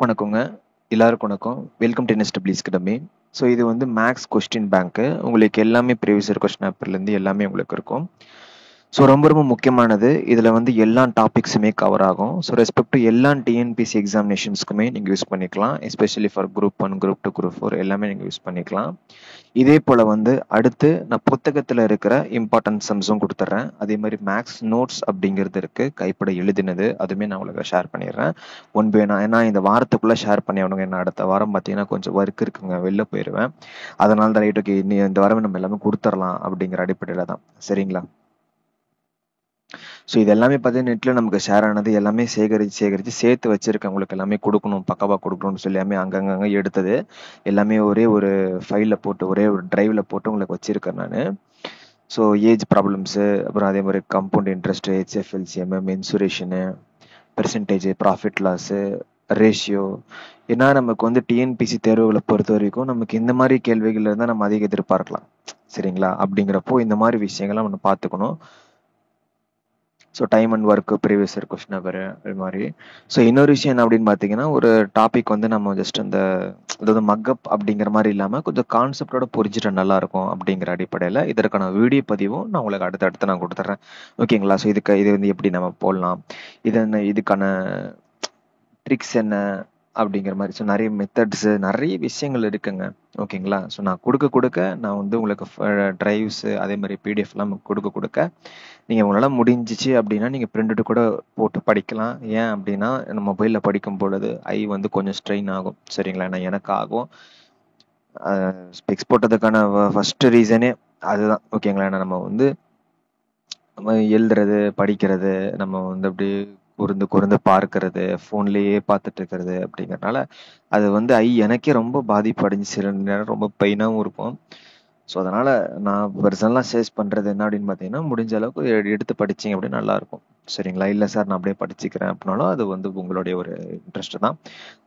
வணக்கங்க. எல்லாருக்கும் வணக்கம். Welcome to NSW academy. So இது வந்து மேக்ஸ் கொஸ்டின் பேங்க்கு. உங்களுக்கு எல்லாமே ப்ரீவியஸ் இயர் கொஸ்டின் பேப்பர்லேருந்து எல்லாமே உங்களுக்கு இருக்கும். ஸோ ரொம்ப ரொம்ப முக்கியமானது. இதில் வந்து எல்லா டாபிக்ஸுமே கவர் ஆகும். ஸோ ரெஸ்பெக்ட் டு எல்லா டிஎன்பிசி எக்ஸாமினேஷன்ஸ்க்குமே நீங்கள் யூஸ் பண்ணிக்கலாம். Especially for group 1, group 2, group 4 எல்லாமே நீங்கள் யூஸ் பண்ணிக்கலாம். இதே போல் வந்து அடுத்து நான் புத்தகத்தில் இருக்கிற இம்பார்ட்டன்ட் சம்ஸும் கொடுத்துட்றேன். அதே மாதிரி மேக்ஸ் நோட்ஸ் அப்படிங்கிறது இருக்குது, கைப்பட எழுதினது, அதுவுமே நான் உங்களுக்கு ஷேர் பண்ணிடுறேன். ஏன்னா இந்த வாரத்துக்குள்ளே ஷேர் பண்ணி ஆகணுங்க. ஏன்னா அடுத்த வாரம் பார்த்தீங்கன்னா கொஞ்சம் ஒர்க் இருக்குங்க, வெளில போயிடுவேன். அதனால தான் ரைட், ஓகே இந்த வாரமே நம்ம எல்லாமே கொடுத்துடலாம் அப்படிங்கிற அடிப்படையில் தான். சரிங்களா? ஸோ இது எல்லாமே பார்த்தீங்கன்னா நெட்டில் நமக்கு ஷேர் ஆனது எல்லாமே சேகரித்து சேர்த்து வச்சுருக்கேன். உங்களுக்கு எல்லாமே கொடுக்கணும், பக்காவாக கொடுக்கணும்னு சொல்லி எல்லாமே அங்கங்கே எடுத்தது எல்லாமே ஒரே ஒரு ஃபைலில் போட்டு, ஒரே ஒரு டிரைவில் போட்டு உங்களுக்கு வச்சுருக்கேன் நான். ஸோ ஏஜ் ப்ராப்ளம்ஸு, அப்புறம் அதே மாதிரி compound interest, HFLCM, mensuration, percentage, profit loss, ratio. ஏன்னா நமக்கு வந்து டிஎன்பிசி தேர்வுகளை பொறுத்த வரைக்கும் நமக்கு இந்த மாதிரி கேள்விகள் இருந்தால் நம்ம அதிக எதிர்பார்க்கலாம். சரிங்களா? அப்படிங்கிறப்போ இந்த மாதிரி விஷயங்கள்லாம் நம்ம பார்த்துக்கணும். So time and work, previous year question paper, அது மாதிரி. ஸோ இன்னொரு விஷயம் என்ன அப்படின்னு பார்த்தீங்கன்னா, ஒரு டாபிக் வந்து நம்ம ஜஸ்ட் அந்த அதாவது மக்கப் அப்படிங்கிற மாதிரி இல்லாமல் கொஞ்சம் கான்செப்டோட புரிஞ்சுட்டு நல்லாயிருக்கும் அப்படிங்கிற அடிப்படையில் இதற்கான வீடியோ பதிவும் நான் உங்களுக்கு அடுத்தடுத்து நான் கொடுத்துட்றேன். ஓகேங்களா? ஸோ இது வந்து எப்படி நம்ம போடலாம், இதுக்கான ட்ரிக்ஸ் என்ன அப்படிங்கிற மாதிரி. ஸோ நிறைய மெத்தட்ஸு, நிறைய விஷயங்கள் இருக்குங்க. ஓகேங்களா? ஸோ நான் கொடுக்க நான் வந்து உங்களுக்கு ட்ரைவ்ஸு, அதே மாதிரி பிடிஎஃப்லாம் கொடுக்க நீங்கள் உங்களால் முடிஞ்சிச்சு அப்படின்னா நீங்கள் பிரிண்ட் அவுட் கூட போட்டு படிக்கலாம். ஏன் அப்படின்னா நம்ம மொபைலில் படிக்கும் பொழுது ஐ வந்து கொஞ்சம் ஸ்ட்ரெயின் ஆகும். சரிங்களா? ஏன்னா எனக்கு ஆகும். ஸ்பெக்ஸ் போட்டதுக்கான ஃபஸ்ட்டு ரீசனே அதுதான். ஓகேங்களா? ஏன்னா நம்ம வந்து எழுதுறது, படிக்கிறது, நம்ம வந்து அப்படி கூர்ந்து பார்க்கறது, ஃபோன்லேயே பார்த்துட்டு இருக்கிறது அப்படிங்கிறனால அது வந்து எனக்கே ரொம்ப பாதிப்பு அடைஞ்சு சில நேரம் ரொம்ப பெயினாகவும் இருக்கும். ஸோ அதனால் நான் பர்சனலாக சஜெஸ்ட் பண்ணுறது என்ன அப்படின்னு பார்த்தீங்கன்னா, முடிஞ்ச அளவுக்கு எடுத்து படிச்சிங்க அப்படின்னா நல்லாயிருக்கும். சரிங்களா? இல்லை சார் நான் அப்படியே படிச்சுக்கிறேன் அப்படின்னாலும் அது வந்து உங்களுடைய ஒரு இன்ட்ரெஸ்ட்டு தான்.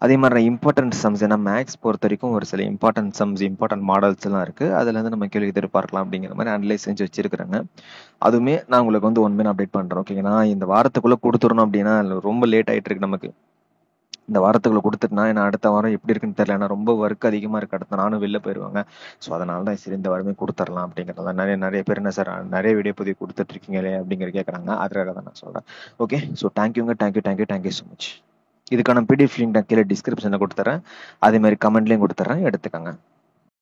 அதே மாதிரி நான் இம்பார்ட்டன்ட் சம்ஸ், ஏன்னா மேக்ஸ் பொறுத்த வரைக்கும் ஒரு சில இம்பார்ட்டன்ட் சம்ஸ், இம்பார்ட்டன்ட் மாடல்ஸ் எல்லாம் இருக்குது. அதுலேருந்து நம்ம கேள்வி எதிர்பார்க்கலாம் அப்படிங்கிற மாதிரி அனலைஸ் செஞ்சு வச்சிருக்கிறேங்க. அதுவுமே நான் உங்களுக்கு வந்து ஒன் மினிட் அப்டேட் பண்ணுறேன். ஓகேங்களா? இந்த வாரத்துக்குள்ளே கொடுத்துடணும் அப்படின்னா ரொம்ப லேட் ஆகிட்டு இருக்கு நமக்கு. இந்த வாரத்துக்குள்ள கொடுத்துட்டுனா ஏன்னா அடுத்த வாரம் எப்படி இருக்குன்னு தெரியல. ஏன்னா ரொம்ப ஒர்க் அதிகமாக இருக்கு. அடுத்த நானும் வெளில போயிடுவாங்க. ஸோ அதனால தான் சரி இந்த வாரமே கொடுத்துடலாம் அப்படிங்கிறத. நிறைய பேர் என்ன சார் நிறைய வீடியோ பதிவு கொடுத்துட்டு இருக்கீங்களே அப்படிங்கிற கேட்குறாங்க. அதுக்காக தான் நான் சொல்கிறேன். ஓகே, ஸோ தேங்க்யூங்க. Thank you so much. இதுக்கான பிடிஎஃப் லிங்க் நான் கீழே டிஸ்கிரிப்ஷனில் கொடுத்துறேன். அதே மாதிரி கமெண்ட்லேயும் கொடுத்துட்றேன், எடுத்துக்கோங்க.